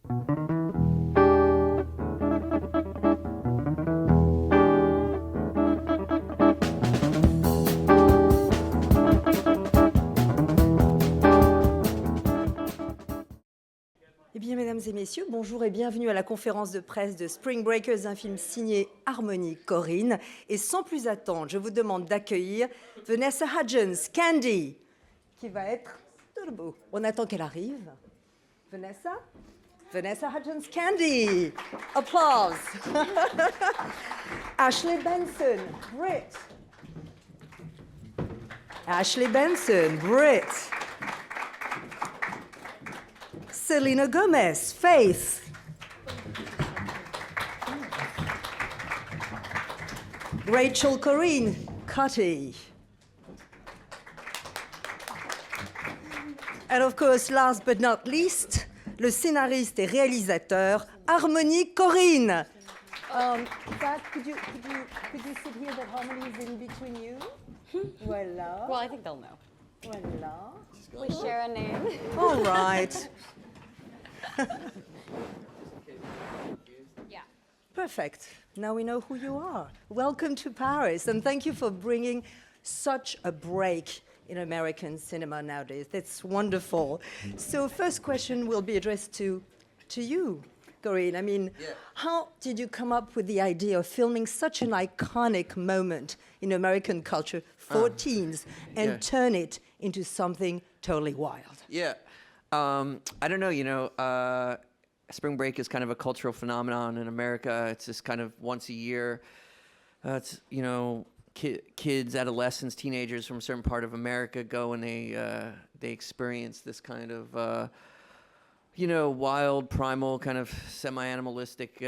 Eh bien, mesdames et messieurs, bonjour et bienvenue à la conférence de presse de Spring Breakers, un film signé Harmony Corinne. Et sans plus attendre, je vous demande d'accueillir Vanessa Hudgens, Candy, qui va être debout. On attend qu'elle arrive. Vanessa Hudgens, Candy. Applause. Ashley Benson, Brit. Ashley Benson, Brit. Selena Gomez, Faith. Rachel Corinne, Cutty. And of course, last but not least, le scénariste et réalisateur Harmony Corinne. Zach, could you sit here? That Harmony is in between you. Voilà. Well, I think they'll know. Voilà. We share a name. All right. Yeah. Perfect. Now we know who you are. Welcome to Paris, and thank you for bringing such a break in American cinema nowadays. That's wonderful. So first question will be addressed to you, Corinne. I mean, how did you come up with the idea of filming such an iconic moment in American culture for teens and turn it into something totally wild? Yeah. I don't know, spring break is kind of a cultural phenomenon in America. It's just kind of once a year. It's, kids, adolescents, teenagers from a certain part of America go and they experience this kind of, wild, primal, kind of semi-animalistic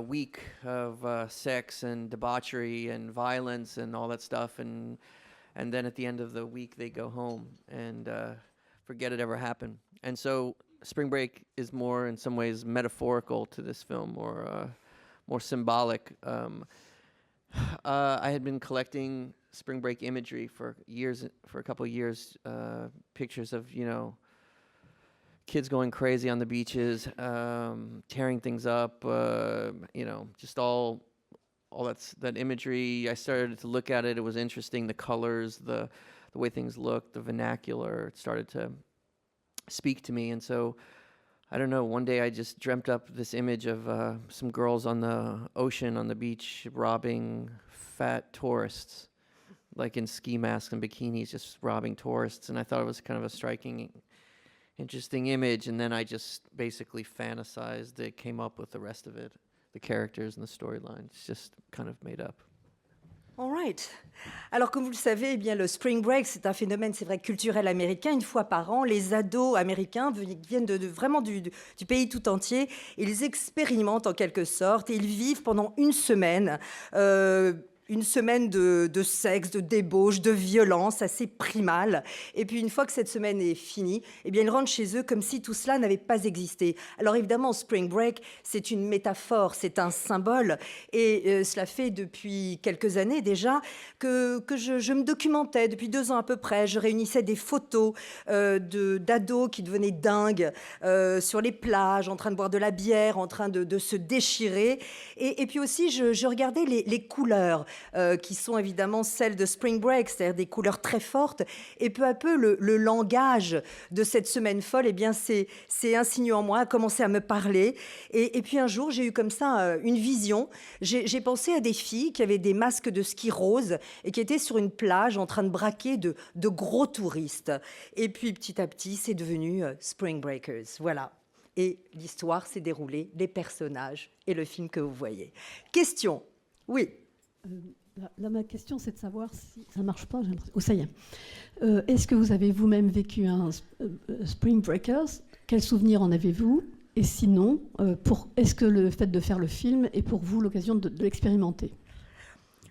week of sex and debauchery and violence and all that stuff. And then at the end of the week, they go home and forget it ever happened. And so spring break is more, in some ways, metaphorical to this film, or more symbolic. I had been collecting spring break imagery for a couple of years, pictures of, kids going crazy on the beaches, tearing things up, just all that imagery. I started to look at it. It was interesting. The colors, the way things looked, the vernacular, it started to speak to me. And so, I don't know, one day I just dreamt up this image of some girls on the ocean, on the beach, robbing fat tourists, like in ski masks and bikinis, just robbing tourists. And I thought it was kind of a striking, interesting image. And then I just basically fantasized it, came up with the rest of it, the characters and the storyline. It's just kind of made up. All right. Alors, comme vous le savez, eh bien, le spring break, c'est un phénomène, c'est vrai, culturel américain. Une fois par an, les ados américains viennent vraiment du pays tout entier. Ils expérimentent en quelque sorte et ils vivent pendant une semaine de sexe, de débauche, de violence assez primale. Et puis une fois que cette semaine est finie, eh bien ils rentrent chez eux comme si tout cela n'avait pas existé. Alors évidemment, Spring Break, c'est une métaphore, c'est un symbole. Et cela fait depuis quelques années déjà que je me documentais, depuis 2 ans à peu près. Je réunissais des photos d'ados qui devenaient dingues sur les plages, en train de boire de la bière, en train de se déchirer. Et puis aussi, je regardais les couleurs. Qui sont évidemment celles de Spring Break, c'est-à-dire des couleurs très fortes. Et peu à peu, le langage de cette semaine folle, eh bien, c'est insinué en moi, a commencé à me parler. Et puis un jour, j'ai eu comme ça une vision. J'ai pensé à des filles qui avaient des masques de ski roses et qui étaient sur une plage en train de braquer de gros touristes. Et puis petit à petit, c'est devenu Spring Breakers. Voilà. Et l'histoire s'est déroulée, les personnages et le film que vous voyez. Question. Oui. Là, ma question, c'est de savoir si ça ne marche pas. Oh, ça y est. Est-ce que vous avez vous-même vécu un Spring Breakers? Quels souvenirs en avez-vous? Et sinon, est-ce que le fait de faire le film est pour vous l'occasion de l'expérimenter?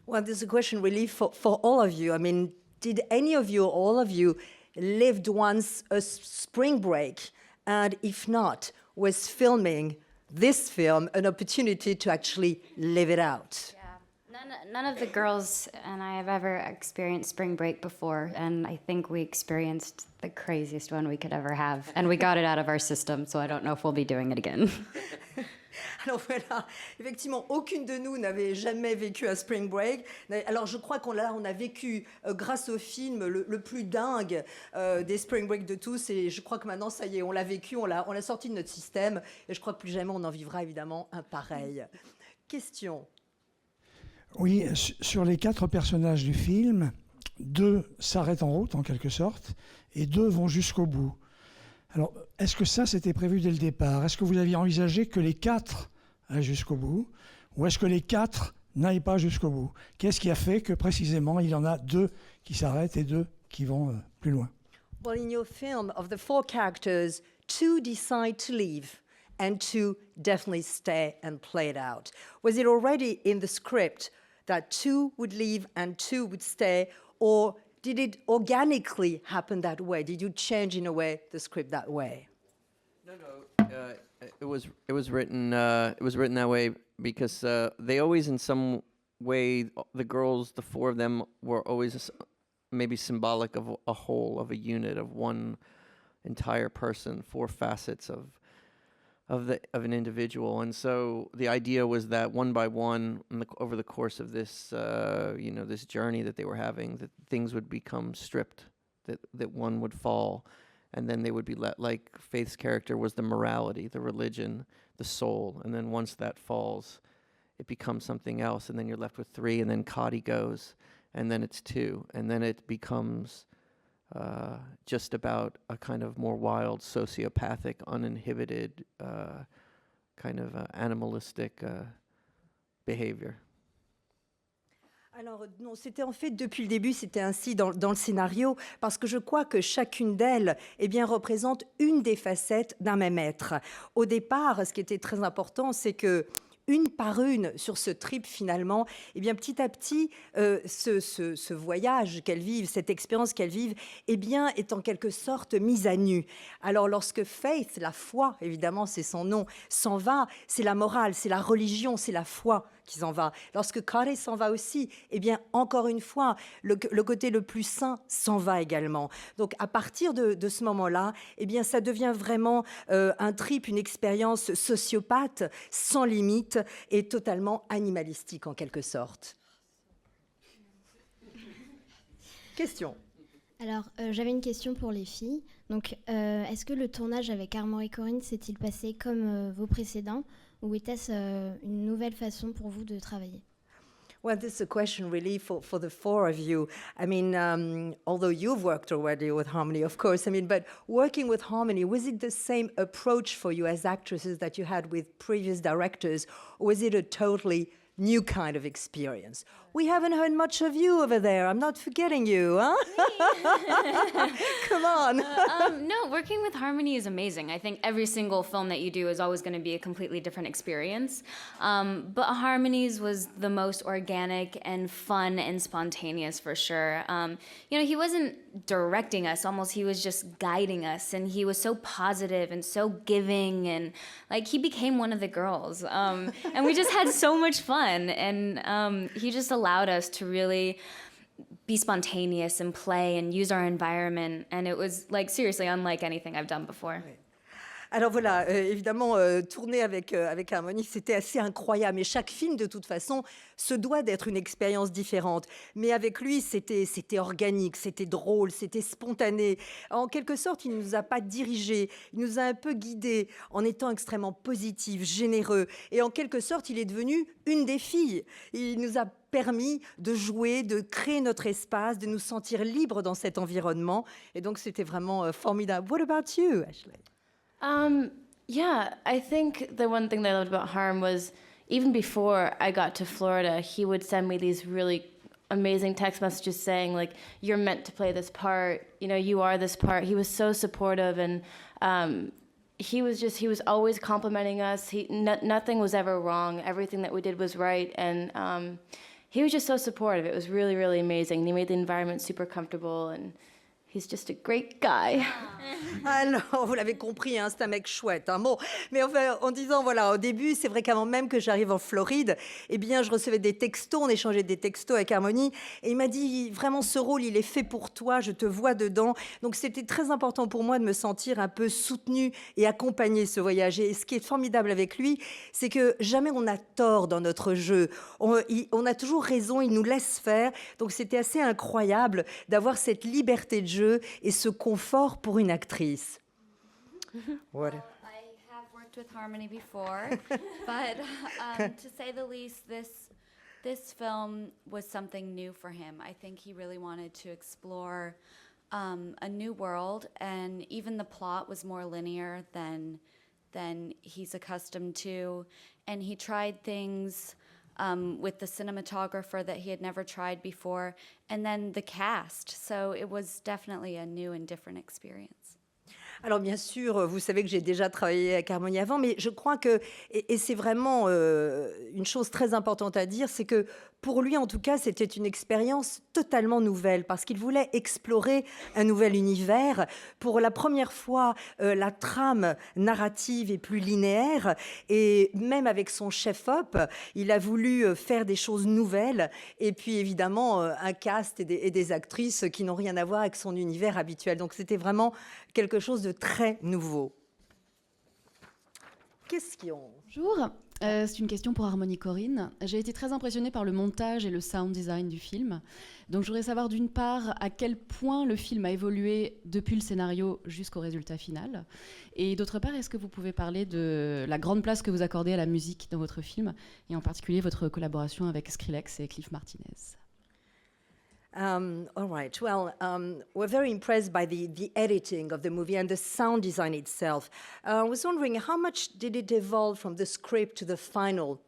Well, this is a question really for all of you. I mean, did any of you, all of you, lived once a spring break? And if not, was filming this film an opportunity to actually live it out? Yeah. None None of the girls and I have ever experienced spring break before, and I think we experienced the craziest one we could ever have, and we got it out of our system, so I don't know if we'll be doing it again. Alors voilà, effectivement, aucune de nous n'avait jamais vécu un spring break. Alors je crois qu'on a vécu, grâce au film, le plus dingue des spring break de tous. Et je crois que maintenant, ça y est, on l'a vécu, on l'a sorti de notre système. Et je crois que plus jamais on en vivra évidemment un pareil. Question. Oui, sur les 4 personnages du film, 2 s'arrêtent en route, en quelque sorte, et 2 vont jusqu'au bout. Alors, est-ce que ça, c'était prévu dès le départ? Est-ce que vous aviez envisagé que les 4 aillent jusqu'au bout? Ou est-ce que les 4 n'aillent pas jusqu'au bout? Qu'est-ce qui a fait que, précisément, il y en a 2 qui s'arrêtent et 2 qui vont plus loin? Well, in your film, of the 4 characters, 2 decide to leave and 2 definitely stay and play it out. Was it already in the script that 2 would leave and 2 would stay, or did it organically happen that way? Did you change in a way the script that way? No. It was written that way because they always, in some way, the girls, the 4 of them, were always maybe symbolic of a whole, of a unit, of one entire person, 4 facets of an individual. And so the idea was that one by one, over the course of this, this journey that they were having, that things would become stripped, that one would fall, and then they would be let, like Faith's character was the morality, the religion, the soul, and then once that falls, it becomes something else, and then you're left with 3, and then Cotty goes, and then it's 2, and then it becomes just about a kind of more wild, sociopathic, uninhibited, kind of animalistic behavior. Alors non, c'était en fait depuis le début, c'était ainsi dans le scénario, parce que je crois que chacune d'elles représente une des facettes d'un même être. Au départ, ce qui était très important, c'est que une par une sur ce trip finalement, petit à petit, ce voyage qu'elles vivent, cette expérience qu'elles vivent, est en quelque sorte mise à nu. Alors lorsque Faith, la foi, évidemment c'est son nom, s'en va, c'est la morale, c'est la religion, c'est la foi qui s'en va. Lorsque Cotty s'en va aussi, encore une fois, le côté le plus sain s'en va également. Donc à partir de ce moment-là, ça devient vraiment un trip, une expérience sociopathe, sans limite et totalement animalistique en quelque sorte. Question. Alors, j'avais une question pour les filles. Donc, est-ce que le tournage avec Armand et Corinne s'est-il passé comme vos précédents, ou était-ce une nouvelle façon pour vous de travailler? Well, this is a question really for the 4 of you. I mean, although you've worked already with Harmony, of course, but working with Harmony, was it the same approach for you as actresses that you had with previous directors, or was it a totally new kind of experience? We haven't heard much of you over there. I'm not forgetting you, huh? Come on. No, working with Harmony is amazing. I think every single film that you do is always going to be a completely different experience. But Harmony's was the most organic and fun and spontaneous for sure. He wasn't directing us, almost he was just guiding us, and he was so positive and so giving, and like he became one of the girls. And we just had so much fun, and he just allowed us to really be spontaneous and play and use our environment, and it was like seriously unlike anything I've done before. Alors voilà, évidemment, tourner avec Harmony, c'était assez incroyable. Et chaque film, de toute façon, se doit d'être une expérience différente. Mais avec lui, c'était organique, c'était drôle, c'était spontané. En quelque sorte, il ne nous a pas dirigés, il nous a un peu guidés en étant extrêmement positif, généreux. Et en quelque sorte, il est devenu une des filles. Il nous a permis de jouer, de créer notre espace, de nous sentir libres dans cet environnement. Et donc, c'était vraiment formidable. What about you, Ashley? Yeah, I think the one thing that I loved about Harm was even before I got to Florida, he would send me these really amazing text messages saying, like, you're meant to play this part, you are this part. He was so supportive, and he was always complimenting us. Nothing was ever wrong. Everything that we did was right, and he was just so supportive. It was really, really amazing. He made the environment super comfortable, and He's just a great guy. Alors, vous l'avez compris, hein, c'est un mec chouette. Hein. Bon, mais enfin, en disant, voilà, au début, c'est vrai qu'avant même que j'arrive en Floride, eh bien, je recevais des textos, on échangeait des textos avec Harmony, et il m'a dit, vraiment, ce rôle, il est fait pour toi, je te vois dedans. Donc, c'était très important pour moi de me sentir un peu soutenue et accompagnée ce voyage. Et ce qui est formidable avec lui, c'est que jamais on a tort dans notre jeu. On a toujours raison, il nous laisse faire. Donc, c'était assez incroyable d'avoir cette liberté de jeu et ce confort pour une actrice. What? I have worked with Harmony before, but to say the least, this film was something new for him. I think he really wanted to explore a new world, and even the plot was more linear than he's accustomed to. And he tried things with the cinematographer that he had never tried before, and then the cast. So it was definitely a new and different experience. Alors bien sûr, vous savez que j'ai déjà travaillé avec Harmony avant, mais je crois que, et c'est vraiment une chose très importante à dire, c'est que pour lui en tout cas, c'était une expérience totalement nouvelle, parce qu'il voulait explorer un nouvel univers. Pour la première fois, la trame narrative est plus linéaire, et même avec son chef-op, il a voulu faire des choses nouvelles, et puis évidemment un cast et des actrices qui n'ont rien à voir avec son univers habituel. Donc c'était vraiment quelque chose de très nouveau. Qu'est-ce qu'ils ont? Bonjour, c'est une question pour Harmony Corinne. J'ai été très impressionnée par le montage et le sound design du film. Donc je voudrais savoir d'une part à quel point le film a évolué depuis le scénario jusqu'au résultat final. Et d'autre part, est-ce que vous pouvez parler de la grande place que vous accordez à la musique dans votre film, et en particulier votre collaboration avec Skrillex et Cliff Martinez? All right. Well, we're very impressed by the editing of the movie and the sound design itself. I was wondering, how much did it evolve from the script to the final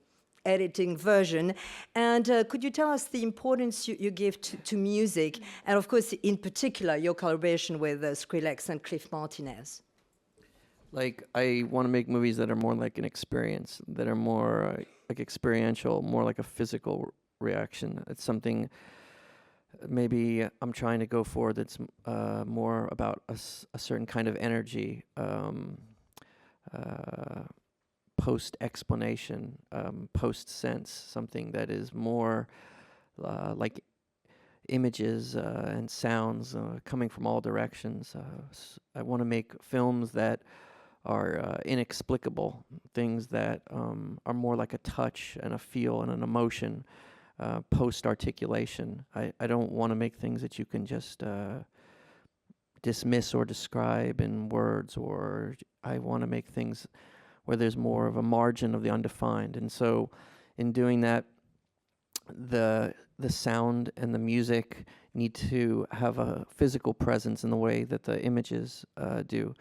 editing version? And could you tell us the importance you give to music? And of course, in particular, your collaboration with Skrillex and Cliff Martinez. Like, I want to make movies that are more like an experience, that are more like experiential, more like a physical reaction. It's something maybe I'm trying to go for that's more about a certain kind of energy, post-explanation, post-sense, something that is more like images and sounds coming from all directions. I want to make films that are inexplicable, things that are more like a touch and a feel and an emotion. Post-articulation. I don't want to make things that you can just dismiss or describe in words, or I want to make things where there's more of a margin of the undefined. And so in doing that, the sound and the music need to have a physical presence in the way that the images do.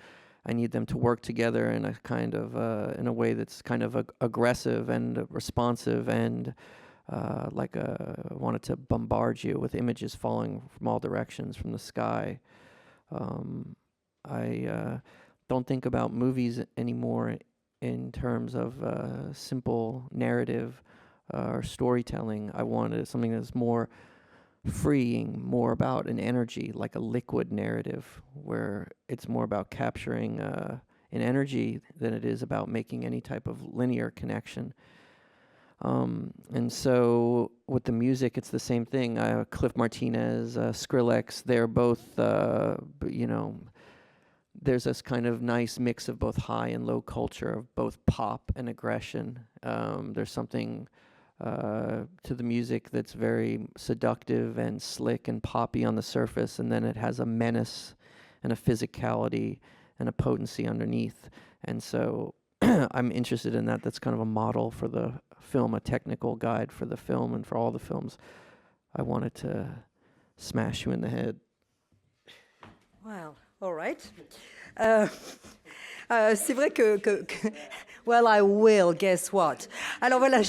I need them to work together in a kind of in a way that's kind of aggressive and responsive, and like I wanted to bombard you with images falling from all directions from the sky. I don't think about movies anymore in terms of simple narrative or storytelling. I wanted something that's more freeing, more about an energy, like a liquid narrative, where it's more about capturing an energy than it is about making any type of linear connection. And so with the music, it's the same thing. Cliff Martinez, Skrillex, they're both, there's this kind of nice mix of both high and low culture, of both pop and aggression. There's something to the music that's very seductive and slick and poppy on the surface, and then it has a menace and a physicality and a potency underneath. And so I'm interested in that. That's kind of a model for the film, a technical guide for the film and for all the films. I wanted to smash you in the head. Wow, all right. C'est vrai que Well, I will, guess what? Alors voilà,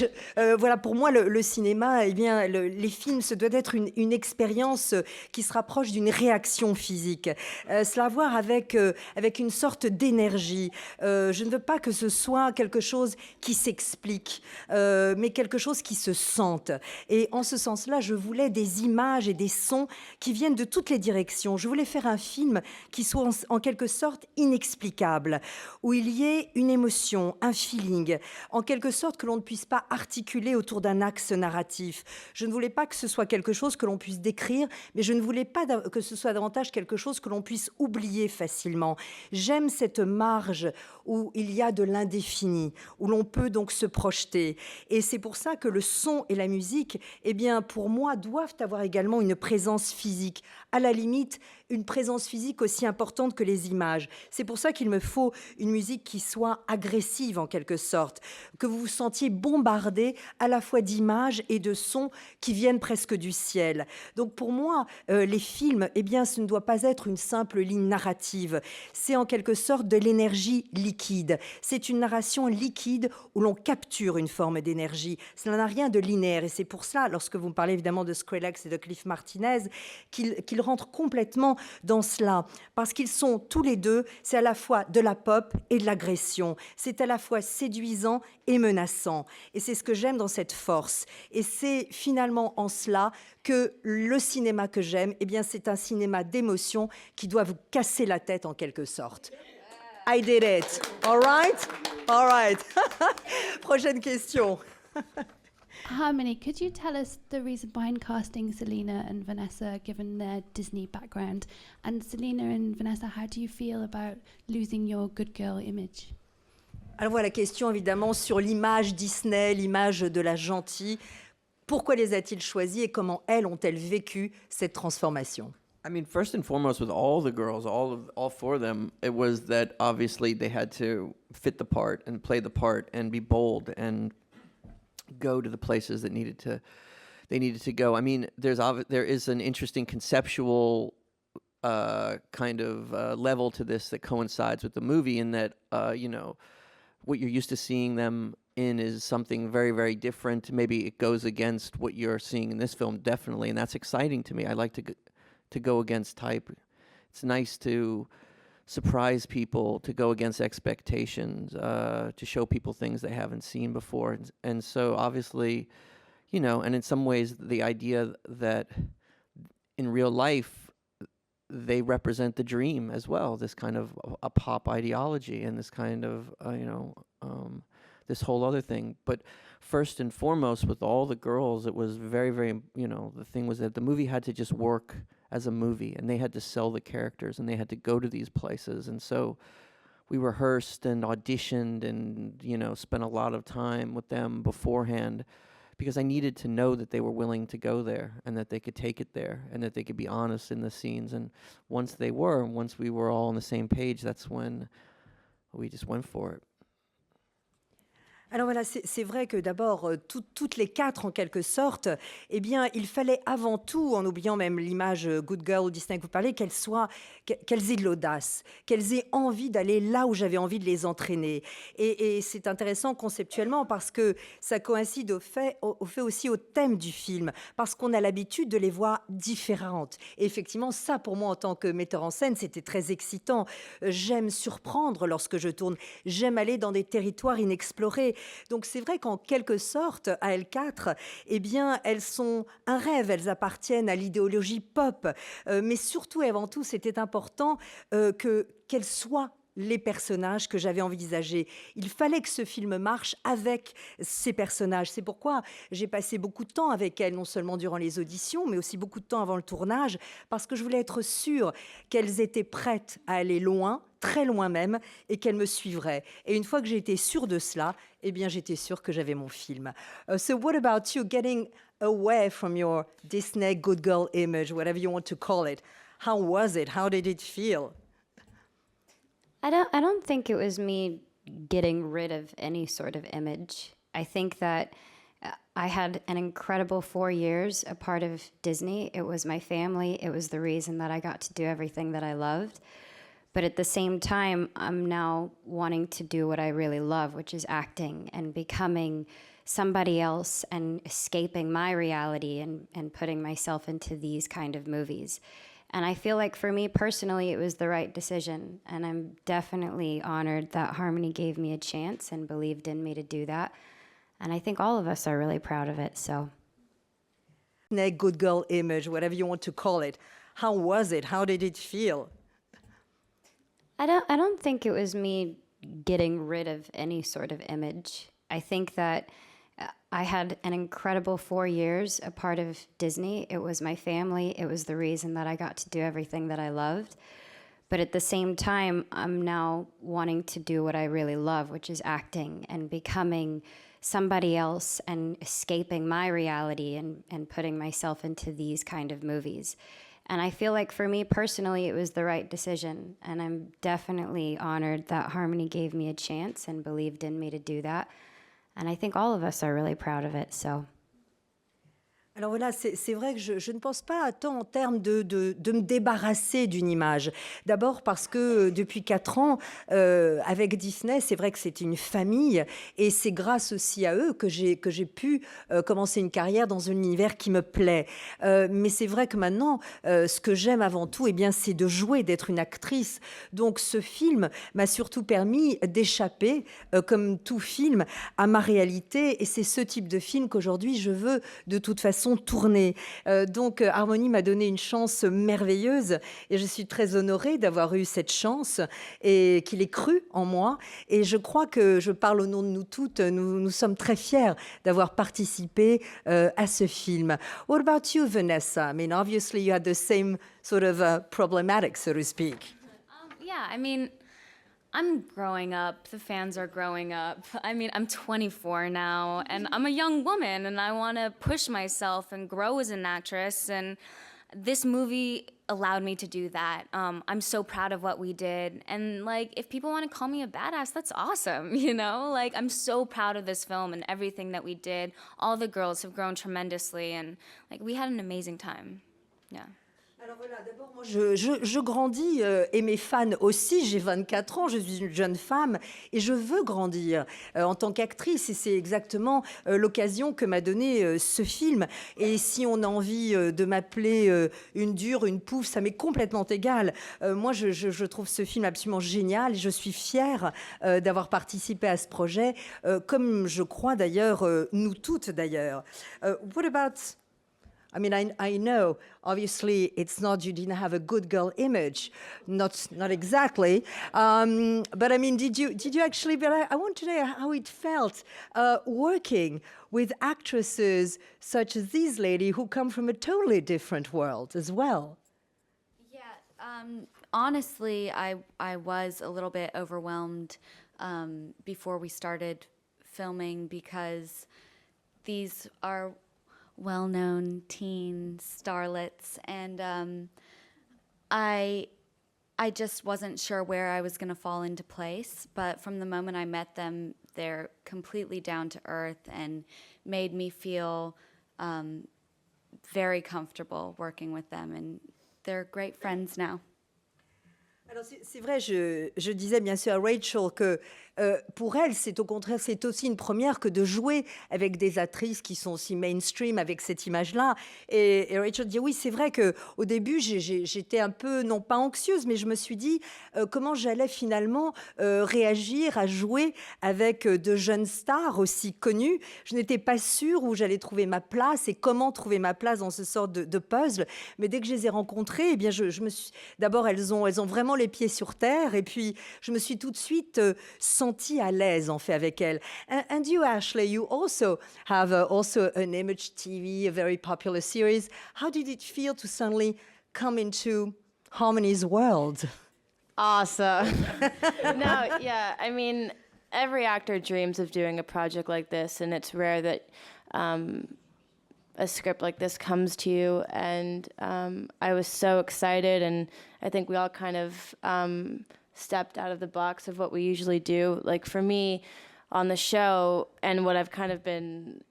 voilà pour moi, le cinéma, eh bien, les films, ce doit être une expérience qui se rapproche d'une réaction physique. Cela a à voir avec une sorte d'énergie. Je ne veux pas que ce soit quelque chose qui s'explique, mais quelque chose qui se sente. Et en ce sens-là, je voulais des images et des sons qui viennent de toutes les directions. Je voulais faire un film qui soit en quelque sorte inexplicable, où il y ait une émotion, un feeling, en quelque sorte que l'on ne puisse pas articuler autour d'un axe narratif. Je ne voulais pas que ce soit quelque chose que l'on puisse décrire, mais je ne voulais pas que ce soit davantage quelque chose que l'on puisse oublier facilement. J'aime cette marge où il y a de l'indéfini, où l'on peut donc se projeter. Et c'est pour ça que le son et la musique, eh bien, pour moi, doivent avoir également une présence physique. À la limite, une présence physique aussi importante que les images. C'est pour ça qu'il me faut une musique qui soit agressive en quelque sorte, que vous vous sentiez bombardé à la fois d'images et de sons qui viennent presque du ciel. Donc pour moi, les films, eh bien, ce ne doit pas être une simple ligne narrative. C'est en quelque sorte de l'énergie liquide. C'est une narration liquide où l'on capture une forme d'énergie. Cela n'a rien de linéaire et c'est pour ça, lorsque vous me parlez évidemment de Skrillex et de Cliff Martinez, qu'ils rentrent complètement dans cela, parce qu'ils sont tous les deux, c'est à la fois de la pop et de l'agression, c'est à la fois séduisant et menaçant, et c'est ce que j'aime dans cette force, et c'est finalement en cela que le cinéma que j'aime, eh bien c'est un cinéma d'émotion qui doit vous casser la tête en quelque sorte. I did it. All right? All right. Prochaine question. Harmony, could you tell us the reason behind casting Selena and Vanessa, given their Disney background? And Selena and Vanessa, how do you feel about losing your good girl image? Alors voilà, question évidemment sur l'image Disney, l'image de la gentille. Pourquoi les a-t-il choisis et comment elles ont-elles vécu cette transformation? I mean, first and foremost, with all the girls, all four of them, it was that obviously they had to fit the part and play the part and be bold and go to the places that they needed to go. I mean, there is an interesting conceptual kind of level to this that coincides with the movie in that, you know, what you're used to seeing them in is something very, very different. Maybe it goes against what you're seeing in this film, definitely, and that's exciting to me. I like to go against type. It's nice to surprise people, to go against expectations, to show people things they haven't seen before. And so obviously, you know, and in some ways the idea that in real life they represent the dream as well, this kind of a pop ideology and this kind of, this whole other thing. But first and foremost, with all the girls, it was very, very, you know, the thing was that the movie had to just work as a movie, and they had to sell the characters, and they had to go to these places. And so we rehearsed and auditioned and, you know, spent a lot of time with them beforehand because I needed to know that they were willing to go there and that they could take it there and that they could be honest in the scenes. And once we were all on the same page, that's when we just went for it. Alors voilà, c'est vrai que d'abord, toutes les quatre, en quelque sorte, eh bien, il fallait avant tout, en oubliant même l'image Good Girl Disney que vous parlez, qu'elles aient de l'audace, qu'elles aient envie d'aller là où j'avais envie de les entraîner. Et c'est intéressant conceptuellement parce que ça coïncide au fait aussi au thème du film, parce qu'on a l'habitude de les voir différentes. Et effectivement, ça, pour moi, en tant que metteur en scène, c'était très excitant. J'aime surprendre lorsque je tourne. J'aime aller dans des territoires inexplorés. Donc c'est vrai qu'en quelque sorte, à L4, eh bien, elles sont un rêve, elles appartiennent à l'idéologie pop. Mais surtout et avant tout, c'était important qu'elles soient les personnages que j'avais envisagés. Il fallait que ce film marche avec ces personnages. C'est pourquoi j'ai passé beaucoup de temps avec elles, non seulement durant les auditions, mais aussi beaucoup de temps avant le tournage, parce que je voulais être sûre qu'elles étaient prêtes à aller loin, très loin même, et qu'elles me suivraient. Et une fois que j'étais sûre de cela, eh bien, j'étais sûre que j'avais mon film. So what about you, getting away from your Disney good girl image, whatever you want to call it? How was it? How did it feel? I don't think it was me getting rid of any sort of image. I think that I had an incredible 4 years a part of Disney. It was my family. It was the reason that I got to do everything that I loved. But at the same time, I'm now wanting to do what I really love, which is acting and becoming somebody else and escaping my reality and putting myself into these kind of movies. And I feel like for me personally, it was the right decision. And I'm definitely honored that Harmony gave me a chance and believed in me to do that. And I think all of us are really proud of it, so. Good girl image, whatever you want to call it. How was it? How did it feel? I don't think it was me getting rid of any sort of image. I think that I had an incredible 4 years, a part of Disney. It was my family. It was the reason that I got to do everything that I loved. But at the same time, I'm now wanting to do what I really love, which is acting and becoming somebody else and escaping my reality and putting myself into these kind of movies. And I feel like for me personally, it was the right decision. And I'm definitely honored that Harmony gave me a chance and believed in me to do that. And I think all of us are really proud of it, so. Alors voilà, c'est vrai que je ne pense pas tant en termes de me débarrasser d'une image. D'abord parce que depuis 4 ans, avec Disney, c'est vrai que c'est une famille et c'est grâce aussi à eux que j'ai pu commencer une carrière dans un univers qui me plaît. Mais c'est vrai que maintenant, ce que j'aime avant tout, eh bien, c'est de jouer, d'être une actrice. Donc ce film m'a surtout permis d'échapper, comme tout film, à ma réalité. Et c'est ce type de film qu'aujourd'hui, je veux de toute façon tourner. Donc Harmony m'a donné une chance merveilleuse et je suis très honorée d'avoir eu cette chance et qu'il ait cru en moi. Et je crois que je parle au nom de nous toutes, nous sommes très fiers d'avoir participé à ce film. What about you, Vanessa? I mean, obviously you had the same sort of problematic, so to speak. Yeah, I mean, I'm growing up. The fans are growing up. I mean, I'm 24 now, and I'm a young woman, and I want to push myself and grow as an actress. And this movie allowed me to do that. I'm so proud of what we did. And, like, if people want to call me a badass, that's awesome, you know? Like, I'm so proud of this film and everything that we did. All the girls have grown tremendously, and, like, we had an amazing time. Yeah. Alors voilà, d'abord, moi, je grandis et mes fans aussi. J'ai 24 ans, je suis une jeune femme et je veux grandir en tant qu'actrice. Et c'est exactement l'occasion que m'a donnée ce film. Et si on a envie de m'appeler une dure, une pouffe, ça m'est complètement égal. Moi, je trouve ce film absolument génial et je suis fière d'avoir participé à ce projet, comme je crois d'ailleurs, nous toutes d'ailleurs. What about... I mean, I know, obviously, it's not, you didn't have a good girl image, not exactly. But I mean, did you actually, but I want to know how it felt working with actresses such as this lady who come from a totally different world as well. Yeah, honestly, I was a little bit overwhelmed before we started filming because these are well-known teen starlets, and I just wasn't sure where I was going to fall into place. But from the moment I met them, they're completely down to earth and made me feel very comfortable working with them, and they're great friends now. Alors c'est vrai, je disais bien sûr à Rachel que pour elle, c'est au contraire, c'est aussi une première que de jouer avec des actrices qui sont aussi mainstream avec cette image-là. Et Rachel dit oui, c'est vrai qu'au début, j'étais un peu, non pas anxieuse, mais je me suis dit comment j'allais finalement réagir à jouer avec de jeunes stars aussi connues. Je n'étais pas sûre où j'allais trouver ma place et comment trouver ma place dans ce sort de puzzle. Mais dès que je les ai rencontrées, eh bien, je me suis... D'abord, elles ont vraiment les pieds sur terre et puis je me suis tout de suite sentie à l'aise en fait avec elles. And you, Ashley, you also have also an Image TV, a very popular series. How did it feel to suddenly come into Harmony's world? Awesome. No, yeah, I mean, every actor dreams of doing a project like this, and it's rare that a script like this comes to you, and I was so excited, and I think we all kind of stepped out of the box of what we usually do. Like for me on the show, and what I've kind of been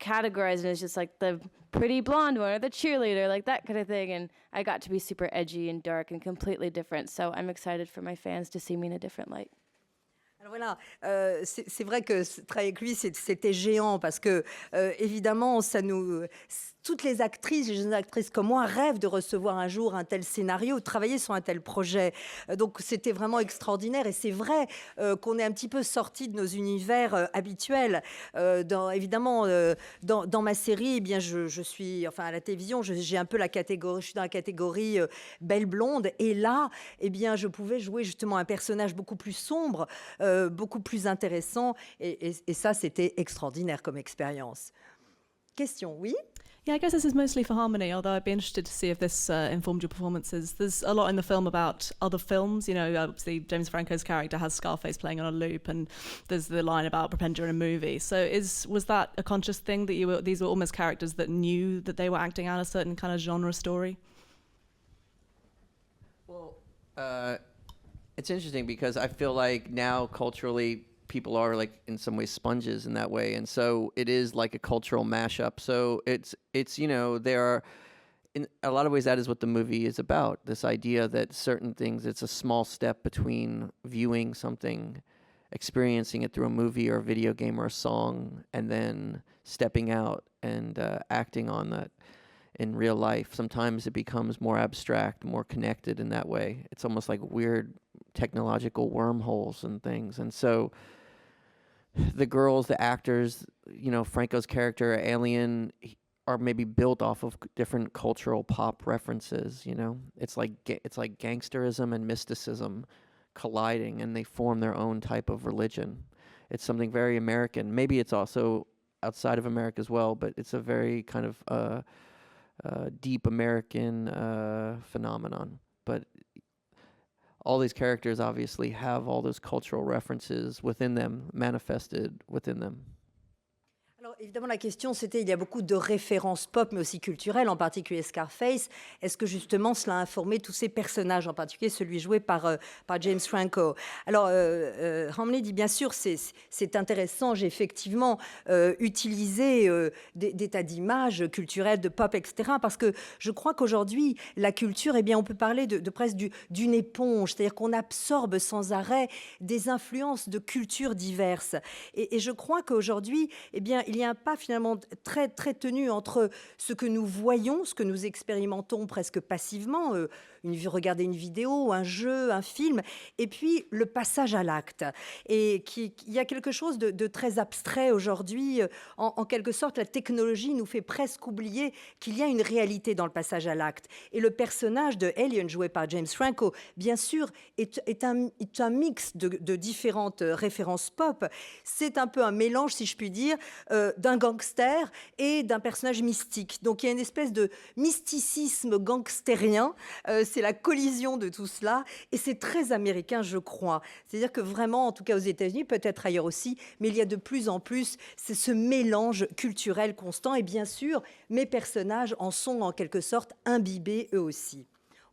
categorized as just like the pretty blonde one or the cheerleader, like that kind of thing. And I got to be super edgy and dark and completely different. So I'm excited for my fans to see me in a different light. Alors voilà, c'est vrai que travailler avec lui, c'était géant parce que, évidemment, toutes les actrices, les jeunes actrices comme moi, rêvent de recevoir un jour un tel scénario, de travailler sur un tel projet. Donc c'était vraiment extraordinaire et c'est vrai qu'on est un petit peu sorti de nos univers habituels. Évidemment, dans ma série, eh bien, je suis, enfin à la télévision, j'ai un peu je suis dans la catégorie belle blonde et là, eh bien, je pouvais jouer justement un personnage beaucoup plus sombre, beaucoup plus intéressant et ça, c'était extraordinaire comme expérience. Question, oui? Yeah, I guess this is mostly for Harmony, although I'd be interested to see if this informed your performances. There's a lot in the film about other films. You know, obviously James Franco's character has Scarface playing on a loop, and there's the line about Propender in a movie. So was that a conscious thing that these were almost characters that knew that they were acting out a certain kind of genre story? Well, it's interesting because I feel like now culturally people are like in some ways sponges in that way, and so it is like a cultural mashup. So it's you know, there are in a lot of ways that is what the movie is about, this idea that certain things, it's a small step between viewing something, experiencing it through a movie or a video game or a song, and then stepping out and acting on that in real life. Sometimes it becomes more abstract, more connected in that way. It's almost like weird technological wormholes and things. And so the girls, the actors, you know, Franco's character, Alien, are maybe built off of different cultural pop references, you know? It's like gangsterism and mysticism colliding, and they form their own type of religion. It's something very American. Maybe it's also outside of America as well, but it's a very kind of deep American phenomenon. But all these characters obviously have all those cultural references within them, manifested within them. Alors évidemment la question c'était, il y a beaucoup de références pop mais aussi culturelles, en particulier Scarface. Est-ce que justement cela a informé tous ces personnages, en particulier celui joué par James Franco? Alors Hamley dit bien sûr c'est intéressant, j'ai effectivement utilisé des tas d'images culturelles, de pop, etc. Parce que je crois qu'aujourd'hui la culture, eh bien on peut parler de presque d'une éponge, c'est-à-dire qu'on absorbe sans arrêt des influences de cultures diverses. Et je crois qu'aujourd'hui, eh bien il y a un pas finalement très, très tenu entre ce que nous voyons, ce que nous expérimentons presque passivement, regarder une vidéo, un jeu, un film, et puis le passage à l'acte. Et il y a quelque chose de très abstrait aujourd'hui. En quelque sorte, la technologie nous fait presque oublier qu'il y a une réalité dans le passage à l'acte. Et le personnage de Alien, joué par James Franco, bien sûr, est un mix de différentes références pop. C'est un peu un mélange, si je puis dire, d'un gangster et d'un personnage mystique. Donc il y a une espèce de mysticisme gangstérien. C'est la collision de tout cela et c'est très américain, je crois. C'est-à-dire que vraiment, en tout cas aux États-Unis, peut-être ailleurs aussi, mais il y a de plus en plus ce mélange culturel constant et bien sûr, mes personnages en sont en quelque sorte imbibés eux aussi.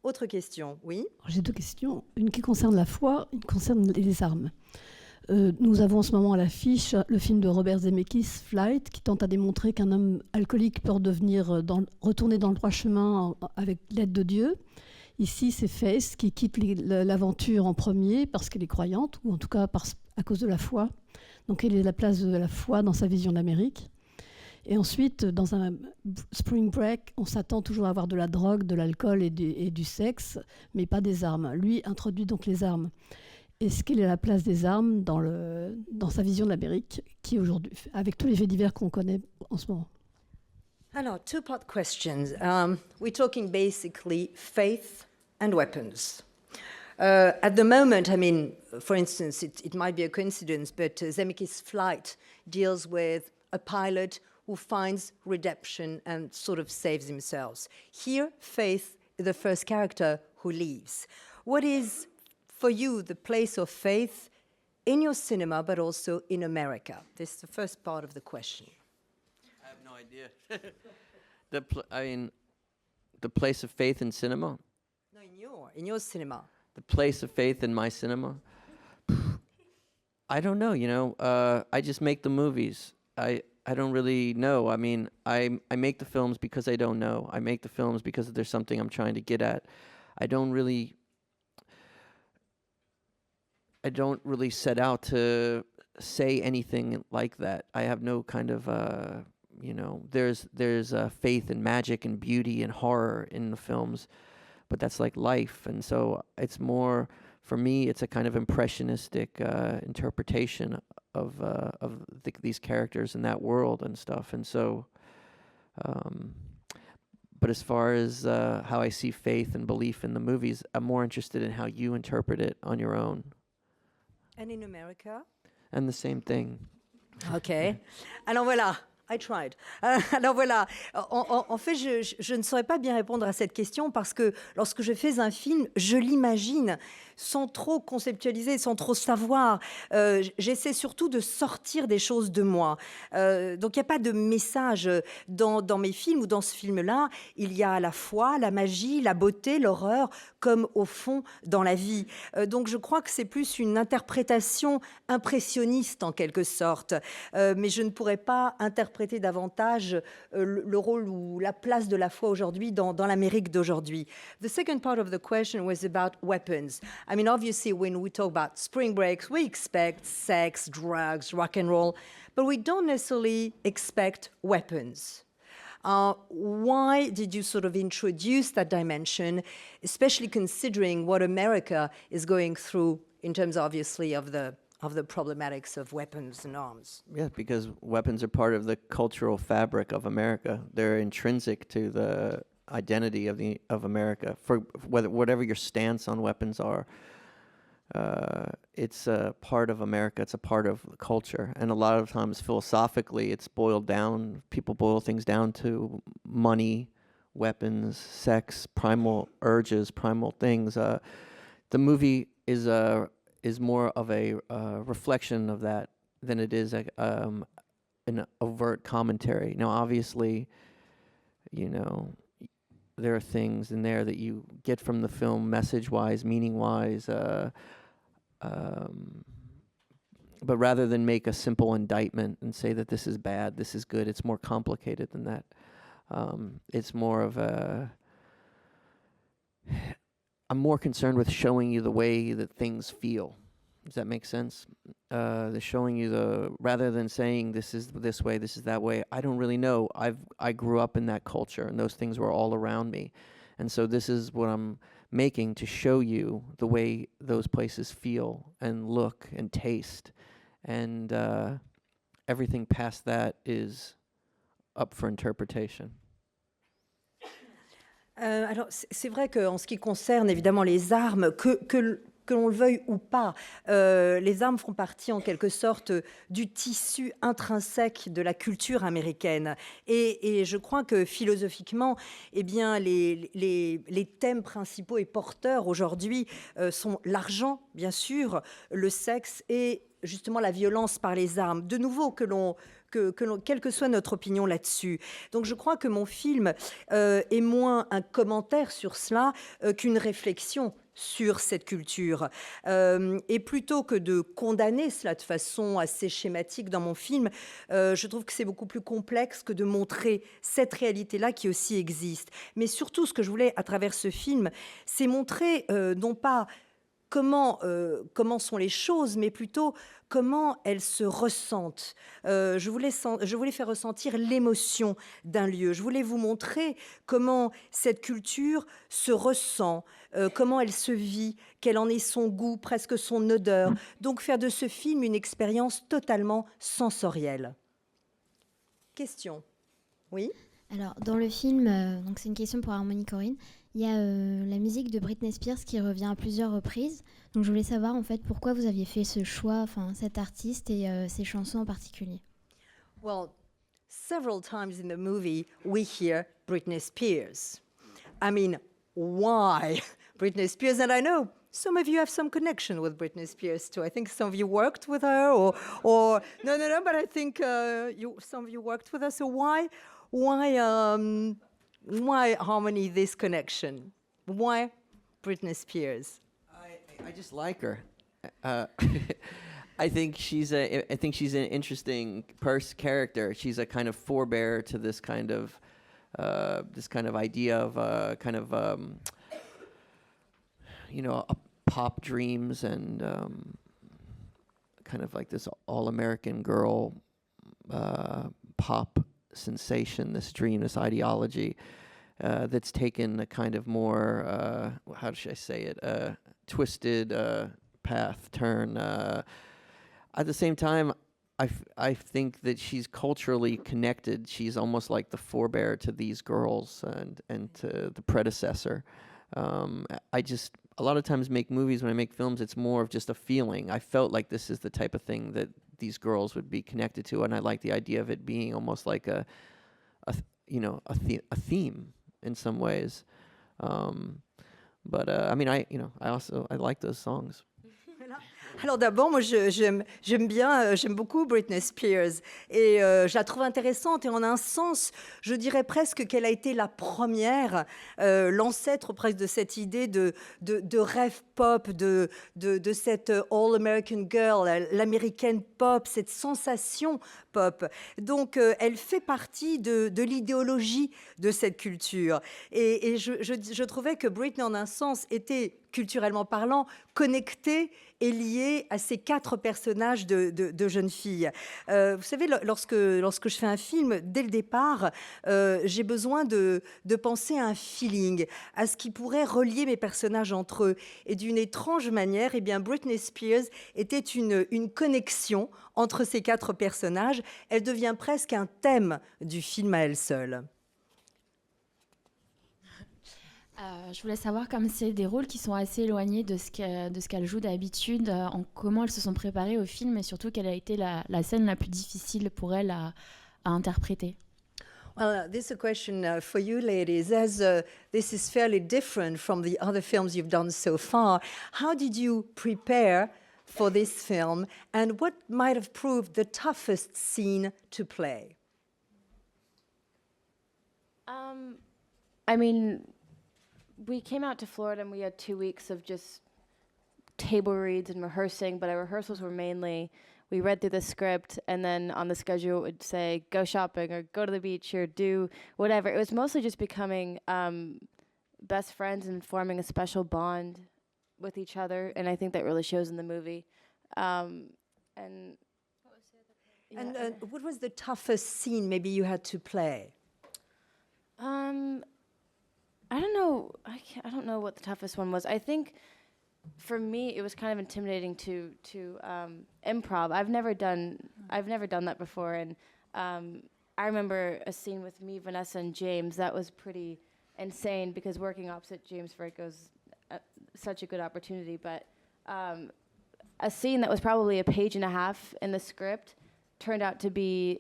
Autre question, oui? J'ai deux questions. Une qui concerne la foi, une qui concerne les armes. Nous avons en ce moment à l'affiche le film de Robert Zemeckis, Flight, qui tente à démontrer qu'un homme alcoolique peut retourner dans le droit chemin avec l'aide de Dieu. Ici, c'est Faith qui quitte l'aventure en premier parce qu'elle est croyante, ou en tout cas à cause de la foi. Donc, elle est la place de la foi dans sa vision d'Amérique. Et ensuite, dans un spring break, on s'attend toujours à avoir de la drogue, de l'alcool et du sexe, mais pas des armes. Lui introduit donc les armes. Est-ce quelle est la place des armes dans sa vision de l'Amérique, qui aujourd'hui, avec tous les faits divers qu'on connaît en ce moment? Alors, two-part questions. We're talking basically faith and weapons. At the moment, I mean, for instance, it might be a coincidence, but Zemeckis' Flight deals with a pilot who finds redemption and sort of saves himself. Here, Faith is the first character who leaves. What is, for you, the place of faith in your cinema, but also in America? This is the first part of the question. I have no idea. The place of faith in cinema? No, in your cinema. The place of faith in my cinema? I don't know, you know. I just make the movies. I don't really know. I mean, I make the films because I don't know. I make the films because there's something I'm trying to get at. I don't really set out to say anything like that. I have no kind of there's faith and magic and beauty and horror in the films, but that's like life, and so it's more, for me, it's a kind of impressionistic interpretation of these characters in that world and stuff. And so, but as far as how I see faith and belief in the movies, I'm more interested in how you interpret it on your own. And in America? And the same thing. OK. Alors voilà. I tried. Alors voilà, en fait, je ne saurais pas bien répondre à cette question parce que lorsque je fais un film, je l'imagine sans trop conceptualiser, sans trop savoir. J'essaie surtout de sortir des choses de moi. Donc il n'y a pas de message dans mes films ou dans ce film-là. Il y a la foi, la magie, la beauté, l'horreur, comme au fond dans la vie. Donc je crois que c'est plus une interprétation impressionniste en quelque sorte. Mais je ne pourrais pas interpréter davantage le rôle ou la place de la foi aujourd'hui dans l'Amérique d'aujourd'hui. The second part of the question was about weapons. I mean, obviously, when we talk about spring breaks, we expect sex, drugs, rock and roll, but we don't necessarily expect weapons. Why did you sort of introduce that dimension, especially considering what America is going through in terms, obviously, of the problematics of weapons and arms? Yeah, because weapons are part of the cultural fabric of America. They're intrinsic to the identity of America. For whatever your stance on weapons are, it's a part of America. It's a part of the culture. And a lot of times, philosophically, it's boiled down. People boil things down to money, weapons, sex, primal urges, primal things. The movie is more of a reflection of that than it is an overt commentary. Now, obviously, there are things in there that you get from the film message-wise, meaning-wise, but rather than make a simple indictment and say that this is bad, this is good, it's more complicated than that. It's more of I'm more concerned with showing you the way that things feel. Does that make sense? The showing you rather than saying this is this way, this is that way. I don't really know. I grew up in that culture, and those things were all around me, and so this is what I'm making to show you the way those places feel and look and taste, and everything past that is up for interpretation. Alors, c'est vrai qu'en ce qui concerne évidemment les armes, que l'on le veuille ou pas, les armes font partie en quelque sorte du tissu intrinsèque de la culture américaine. Et je crois que philosophiquement, eh bien, les thèmes principaux et porteurs aujourd'hui sont l'argent, bien sûr, le sexe et justement la violence par les armes. De nouveau, quelle que soit notre opinion là-dessus. Donc je crois que mon film est moins un commentaire sur cela qu'une réflexion sur cette culture. Et plutôt que de condamner cela de façon assez schématique dans mon film, je trouve que c'est beaucoup plus complexe que de montrer cette réalité-là qui aussi existe. Mais surtout, ce que je voulais à travers ce film, c'est montrer non pas comment sont les choses, mais plutôt comment elles se ressentent. Je voulais faire ressentir l'émotion d'un lieu. Je voulais vous montrer comment cette culture se ressent, comment elle se vit, quel en est son goût, presque son odeur. Donc faire de ce film une expérience totalement sensorielle. Question. Oui ? Alors, dans le film, donc c'est une question pour Harmony Corinne, il y a la musique de Britney Spears qui revient à plusieurs reprises. Donc je voulais savoir en fait pourquoi vous aviez fait ce choix, enfin cet artiste et ces chansons en particulier. Well, several times in the movie we hear Britney Spears. I mean, why Britney Spears? And I know some of you have some connection with Britney Spears too. I think some of you worked with her, or no, but I think some of you worked with her. So why Harmony, this connection? Why Britney Spears? I just like her. I think she's an interesting character. She's a kind of forebear to this kind of idea of pop dreams and kind of like this all-American girl pop sensation, this dream, this ideology that's taken a kind of more, how should I say it, twisted turn. At the same time, I think that she's culturally connected. She's almost like the forebear to these girls and to the predecessor. A lot of times make movies, when I make films, it's more of just a feeling. I felt like this is the type of thing that these girls would be connected to, and I like the idea of it being almost like a theme in some ways. But I mean, I like those songs. Alors d'abord, moi j'aime beaucoup Britney Spears et je la trouve intéressante et en un sens, je dirais presque qu'elle a été la première, l'ancêtre presque de cette idée de rêve pop, de cette all-American girl, l'américaine pop, cette sensation pop. Donc elle fait partie de l'idéologie de cette culture et je trouvais que Britney en un sens était culturellement parlant, connectée et liée à ces 4 personnages de jeunes filles. Vous savez, lorsque je fais un film, dès le départ, j'ai besoin de penser à un feeling, à ce qui pourrait relier mes personnages entre eux. Et d'une étrange manière, eh bien, Britney Spears était une connexion entre ces 4 personnages. Elle devient presque un thème du film à elle seule. Je voulais savoir, comme c'est des rôles qui sont assez éloignés de ce qu'elle joue d'habitude, comment elles se sont préparées au film et surtout quelle a été la scène la plus difficile pour elle à interpréter. Well, this is a question for you ladies, as this is fairly different from the other films you've done so far. How did you prepare for this film and what might have proved the toughest scene to play? I mean, we came out to Florida and we had 2 weeks of just table reads and rehearsing, but our rehearsals were mainly, we read through the script and then on the schedule it would say go shopping or go to the beach or do whatever. It was mostly just becoming best friends and forming a special bond with each other, and I think that really shows in the movie. And what was the toughest scene maybe you had to play? I don't know. I don't know what the toughest one was. I think for me it was kind of intimidating to improv. I've never done that before, and I remember a scene with me, Vanessa, and James. That was pretty insane because working opposite James Franco's such a good opportunity. But a scene that was probably a page and a half in the script turned out to be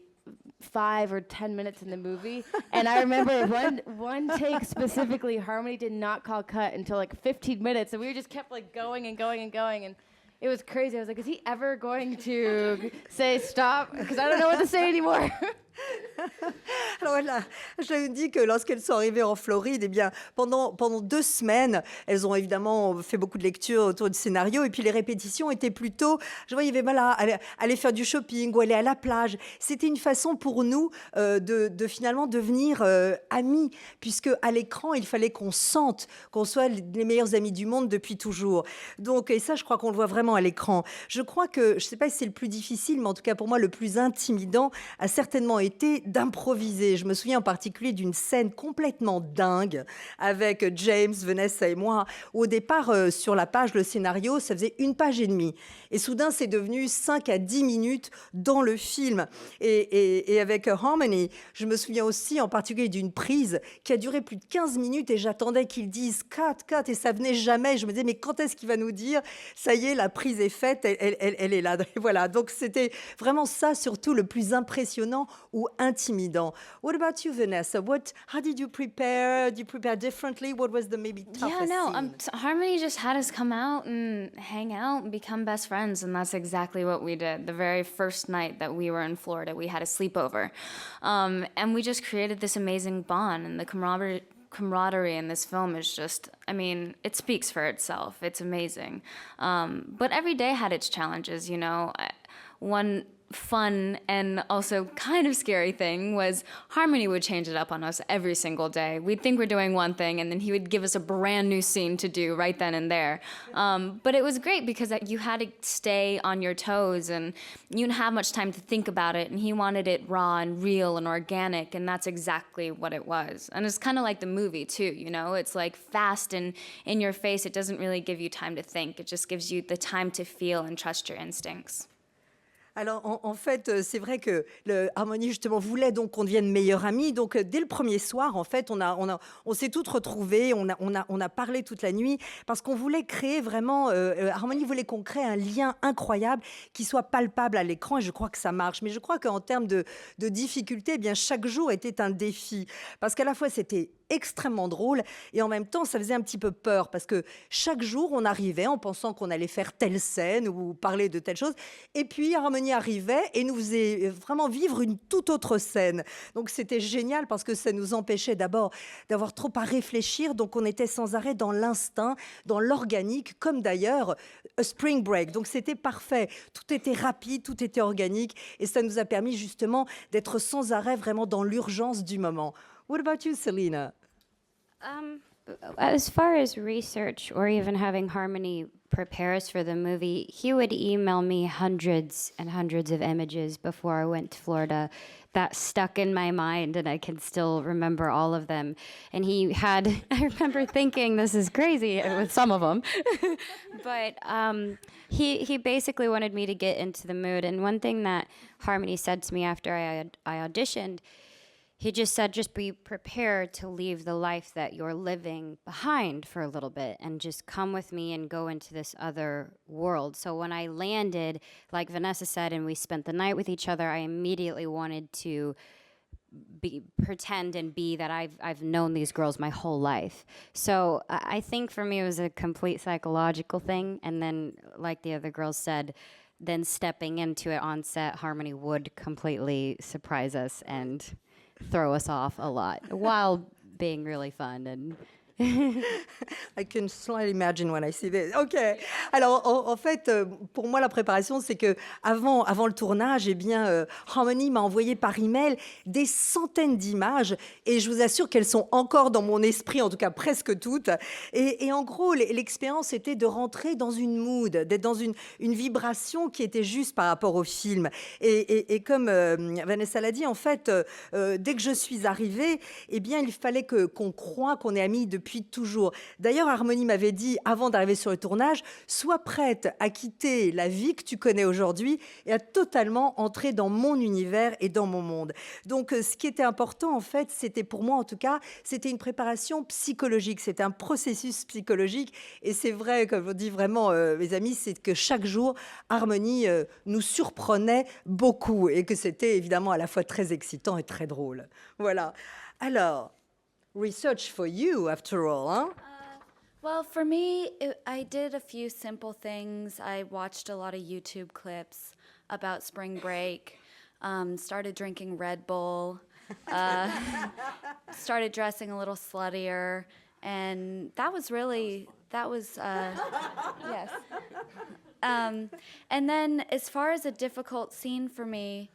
5 or 10 minutes in the movie. And I remember one take specifically, Harmony did not call cut until like 15 minutes, and we just kept like going and going and going, and it was crazy. I was like, is he ever going to say stop? Because I don't know what to say anymore. Alors voilà, je vous dis que lorsqu'elles sont arrivées en Floride, eh bien, pendant 2 semaines, elles ont évidemment fait beaucoup de lectures autour du scénario, et puis les répétitions étaient plutôt, je voyais, voilà, aller faire du shopping ou aller à la plage. C'était une façon pour nous de finalement devenir amis, puisque à l'écran, il fallait qu'on sente qu'on soit les meilleurs amis du monde depuis toujours. Donc, et ça, je crois qu'on le voit vraiment à l'écran. Je crois que, je ne sais pas si c'est le plus difficile, mais en tout cas pour moi, le plus intimidant a certainement été d'improviser. Je me souviens en particulier d'une scène complètement dingue avec James, Vanessa et moi. Au départ, sur la page, le scénario, ça faisait 1 page et demie. Et soudain, c'est devenu 5 à 10 minutes dans le film. Et avec Harmony, je me souviens aussi en particulier d'une prise qui a duré plus de 15 minutes et j'attendais qu'ils disent « cut » et ça venait jamais. Je me disais « mais quand est-ce qu'il va nous dire ? Ça y est, la prise est faite, elle est là. » Voilà, donc c'était vraiment ça surtout le plus impressionnant ou intimidant. What about you, Vanessa? How did you prepare? Did you prepare differently? What was the maybe toughest scene? Harmony just had us come out and hang out and become best friends, and that's exactly what we did. The very first night that we were in Florida, we had a sleepover, and we just created this amazing bond, and the camaraderie in this film is just, I mean, it speaks for itself. It's amazing. But every day had its challenges, you know. one fun and also kind of scary thing was Harmony would change it up on us every single day. We'd think we're doing one thing, and then he would give us a brand new scene to do right then and there. But it was great because you had to stay on your toes, and you didn't have much time to think about it, and he wanted it raw and real and organic, and that's exactly what it was. And it's kind of like the movie, too, you know? It's like fast and in your face. It doesn't really give you time to think. It just gives you the time to feel and trust your instincts. Alors, en fait, c'est vrai que Harmony, justement, voulait donc qu'on devienne meilleurs amis. Donc, dès le premier soir, en fait, on s'est toutes retrouvées, on a parlé toute la nuit, parce qu'on voulait créer vraiment... Harmony voulait qu'on crée un lien incroyable qui soit palpable à l'écran, et je crois que ça marche. Mais je crois qu'en termes de difficulté, eh bien, chaque jour était un défi. Parce qu'à la fois, c'était extrêmement drôle, et en même temps, ça faisait un petit peu peur, parce que chaque jour, on arrivait en pensant qu'on allait faire telle scène ou parler de telle chose, et puis Harmony arrivait et nous faisait vraiment vivre une toute autre scène. Donc c'était génial, parce que ça nous empêchait d'abord d'avoir trop à réfléchir, donc on était sans arrêt dans l'instinct, dans l'organique, comme d'ailleurs A Spring Break. Donc c'était parfait, tout était rapide, tout était organique, et ça nous a permis justement d'être sans arrêt vraiment dans l'urgence du moment. What about you, Selena? As far as research or even having Harmony prepare us for the movie, he would email me hundreds and hundreds of images before I went to Florida that stuck in my mind, and I can still remember all of them. And I remember thinking, this is crazy with some of them. But he basically wanted me to get into the mood. And one thing that Harmony said to me after I auditioned, he just said, just be prepared to leave the life that you're living behind for a little bit and just come with me and go into this other world. So when I landed, like Vanessa said, and we spent the night with each other, I immediately wanted to pretend and be that I've known these girls my whole life. So I think for me it was a complete psychological thing. And then, like the other girls said, then stepping into it on set, Harmony would completely surprise us and throw us off a lot while being really fun. And I can slightly imagine when I see this. OK. Alors, en fait, pour moi, la préparation, c'est que avant le tournage, eh bien, Harmony m'a envoyé par email des centaines d'images, et je vous assure qu'elles sont encore dans mon esprit, en tout cas presque toutes. Et en gros, l'expérience était de rentrer dans une mood, d'être dans une vibration qui était juste par rapport au film. Et comme Vanessa l'a dit, en fait, dès que je suis arrivée, eh bien, il fallait qu'on croie qu'on est amis depuis toujours. D'ailleurs, Harmony m'avait dit, avant d'arriver sur le tournage, sois prête à quitter la vie que tu connais aujourd'hui et à totalement entrer dans mon univers et dans mon monde. Donc, ce qui était important, en fait, c'était pour moi, en tout cas, c'était une préparation psychologique. C'était un processus psychologique. Et c'est vrai, comme je vous dis vraiment, mes amis, c'est que chaque jour, Harmony nous surprenait beaucoup, et que c'était évidemment à la fois très excitant et très drôle. Voilà. Alors, research for you, after all, huh? Well, for me, I did a few simple things. I watched a lot of YouTube clips about spring break, started drinking Red Bull, started dressing a little sluttier, and yes. And then as far as a difficult scene for me,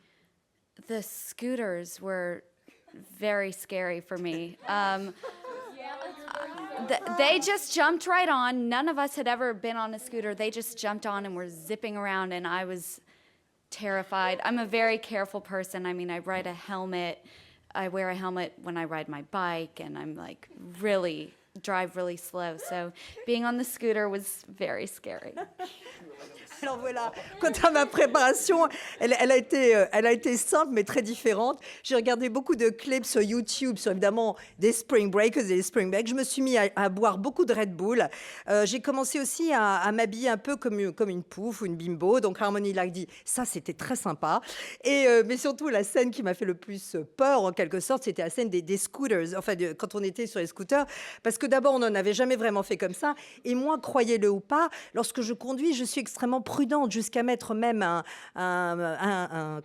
the scooters were very scary for me. They just jumped right on. None of us had ever been on a scooter. They just jumped on and were zipping around, and I was terrified. I'm a very careful person. I mean, I wear a helmet when I ride my bike, and I'm like drive really slow. So being on the scooter was very scary. Alors voilà, quant à ma préparation, elle a été simple mais très différente. J'ai regardé beaucoup de clips sur YouTube, sur évidemment des Spring Breakers et des Spring Break. Je me suis mis à boire beaucoup de Red Bull. J'ai commencé aussi à m'habiller un peu comme une pouffe ou une bimbo. Donc Harmony l'a dit, ça c'était très sympa. Mais surtout la scène qui m'a fait le plus peur en quelque sorte, c'était la scène des scooters. Enfin, quand on était sur les scooters, parce que d'abord on n'en avait jamais vraiment fait comme ça. Et moi, croyez-le ou pas, lorsque je conduis, je suis extrêmement prudente, jusqu'à mettre même un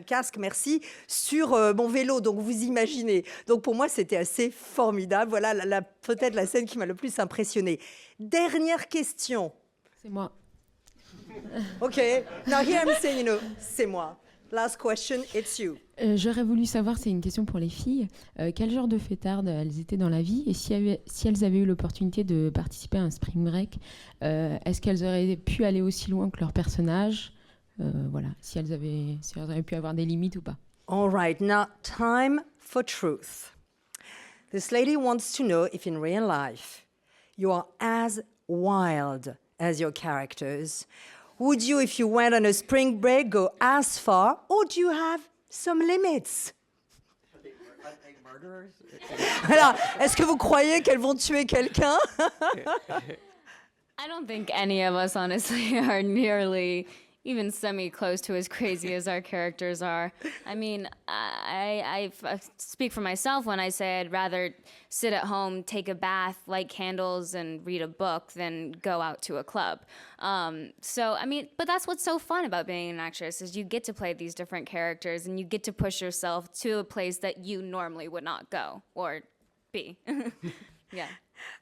casque, merci, sur mon vélo. Donc vous imaginez. Donc pour moi, c'était assez formidable. Voilà peut-être la scène qui m'a le plus impressionnée. Dernière question. C'est moi. Okay, now here I'm saying, you know, c'est moi. Last question, it's you. J'aurais voulu savoir, c'est une question pour les filles, quel genre de fêtardes elles étaient dans la vie et si elles avaient eu l'opportunité de participer à un spring break, est-ce qu'elles auraient pu aller aussi loin que leur personnage, voilà, si elles auraient pu avoir des limites ou pas. All right, now time for truth. This lady wants to know if in real life you are as wild as your characters. Would you, if you went on a spring break, go as far, or do you have some limits? Alors, est-ce que vous croyez qu'elles vont tuer quelqu'un? I don't think any of us, honestly, are nearly even semi-close to as crazy as our characters are. I mean, I speak for myself when I say I'd rather sit at home, take a bath, light candles, and read a book than go out to a club. So, I mean, but that's what's so fun about being an actress is you get to play these different characters and you get to push yourself to a place that you normally would not go or be. Yeah.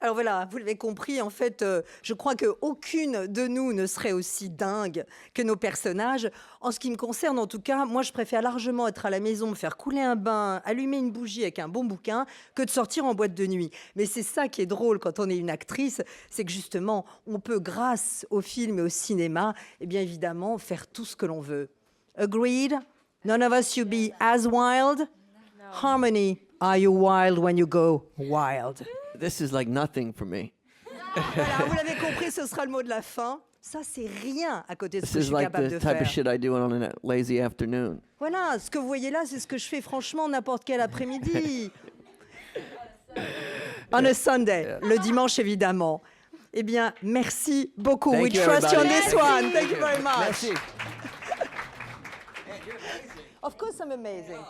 Alors voilà, vous l'avez compris, en fait, je crois qu'aucune de nous ne serait aussi dingue que nos personnages. En ce qui me concerne, en tout cas, moi, je préfère largement être à la maison, me faire couler un bain, allumer une bougie avec un bon bouquin, que de sortir en boîte de nuit. Mais c'est ça qui est drôle quand on est une actrice, c'est que justement, on peut, grâce au film et au cinéma, eh bien évidemment, faire tout ce que l'on veut. Agreed? None of us you be as wild? No. Harmony, are you wild when you go wild? This is like nothing for me. Voilà, vous l'avez compris, ce sera le mot de la fin. Ça, c'est rien à côté de ce que je suis like capable the de type faire. of shit I do on a lazy afternoon. Voilà, ce que vous voyez là, c'est ce que je fais franchement n'importe quel après-midi. On a Sunday, le dimanche évidemment. Eh bien, merci beaucoup. Thank We you, trust you on everybody. this one. Thank you very much. Merci. Of course I'm amazing.